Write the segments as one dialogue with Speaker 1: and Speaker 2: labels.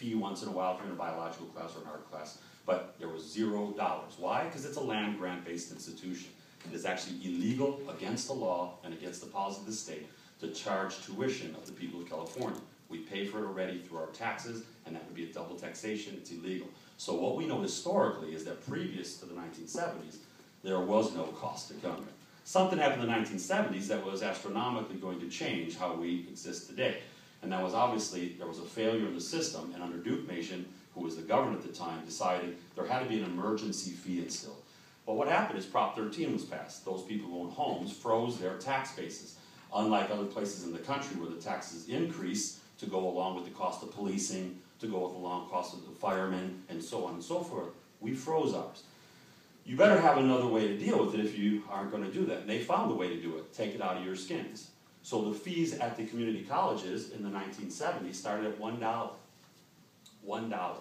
Speaker 1: fee once in a while if you're in a biological class or an art class, but there was $0. Why? Because it's a land grant-based institution. It is actually illegal against the law and against the policy of the state to charge tuition of the people of California. We pay for it already through our taxes, and that would be a double taxation. It's illegal. So what we know historically is that previous to the 1970s, there was no cost to come here. Something happened in the 1970s that was astronomically going to change how we exist today. And that was obviously, there was a failure in the system, and under Duke Mason, who was the governor at the time, decided there had to be an emergency fee instilled. But what happened is Prop 13 was passed. Those people who own homes froze their tax bases. Unlike other places in the country where the taxes increase to go along with the cost of policing, to go with along cost of the firemen, and so on and so forth, we froze ours. You better have another way to deal with it if you aren't going to do that. And they found a way to do it. Take it out of your skins. So the fees at the community colleges in the 1970s started at $1. $1.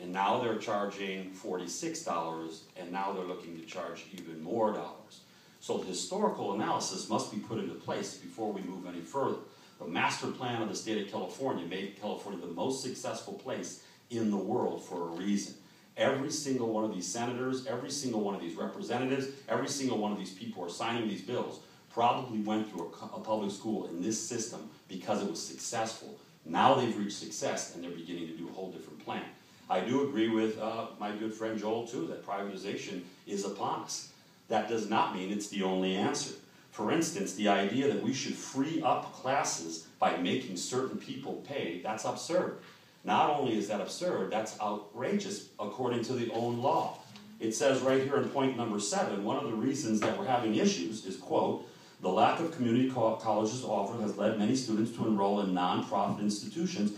Speaker 1: And now they're charging $46, and now they're looking to charge even more dollars. So the historical analysis must be put into place before we move any further. The master plan of the state of California made California the most successful place in the world for a reason. Every single one of these senators, every single one of these representatives, every single one of these people who are signing these bills probably went through a public school in this system because it was successful. Now they've reached success and they're beginning to do a whole different plan. I do agree with my good friend Joel too, that privatization is upon us. That does not mean it's the only answer. For instance, the idea that we should free up classes by making certain people pay, that's absurd. Not only is that absurd, that's outrageous according to the own law. It says right here in point number 7, one of the reasons that we're having issues is, quote, the lack of community colleges offered has led many students to enroll in nonprofit institutions,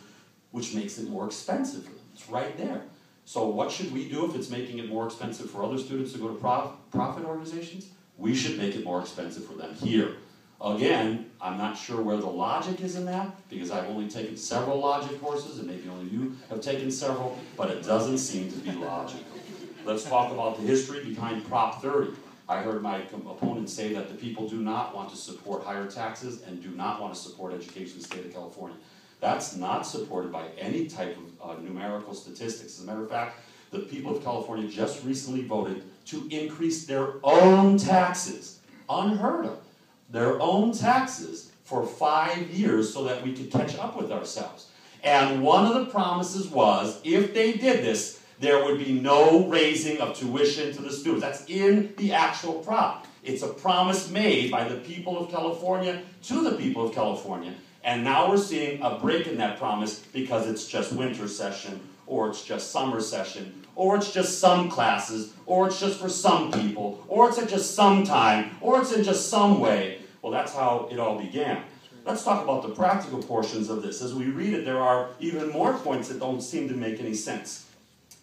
Speaker 1: which makes it more expensive for them. It's right there. So what should we do if it's making it more expensive for other students to go to profit organizations? We should make it more expensive for them here. Again, I'm not sure where the logic is in that, because I've only taken several logic courses, and maybe only you have taken several, but it doesn't seem to be logical. Let's talk about the history behind Prop 30. I heard my opponent say that the people do not want to support higher taxes and do not want to support education in the state of California. That's not supported by any type of numerical statistics. As a matter of fact, the people of California just recently voted to increase their own taxes, unheard of, their own taxes for 5 years so that we could catch up with ourselves. And one of the promises was, if they did this, there would be no raising of tuition to the students. That's in the actual prop. It's a promise made by the people of California to the people of California. And now we're seeing a break in that promise because it's just winter session, or it's just summer session, or it's just some classes, or it's just for some people, or it's at just some time, or it's in just some way. Well, that's how it all began. Let's talk about the practical portions of this. As we read it, there are even more points that don't seem to make any sense.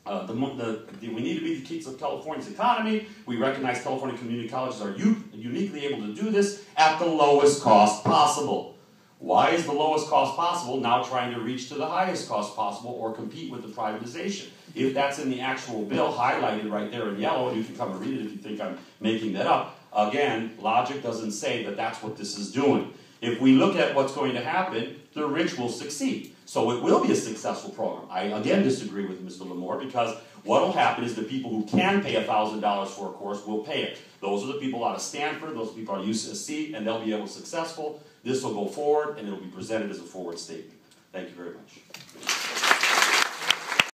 Speaker 1: We need to be the keys of California's economy. We recognize California community colleges are uniquely able to do this at the lowest cost possible. Why is the lowest cost possible now trying to reach to the highest cost possible or compete with the privatization? If that's in the actual bill, highlighted right there in yellow, and you can come and read it if you think I'm making that up, again, logic doesn't say that that's what this is doing. If we look at what's going to happen, the rich will succeed. So it will be a successful program. I, again, disagree with Mr. Lamore, because what will happen is the people who can pay $1,000 for a course will pay it. Those are the people out of Stanford, those people out of USC, and they'll be able to be successful. This will go forward, and it will be presented as a forward statement. Thank you very much.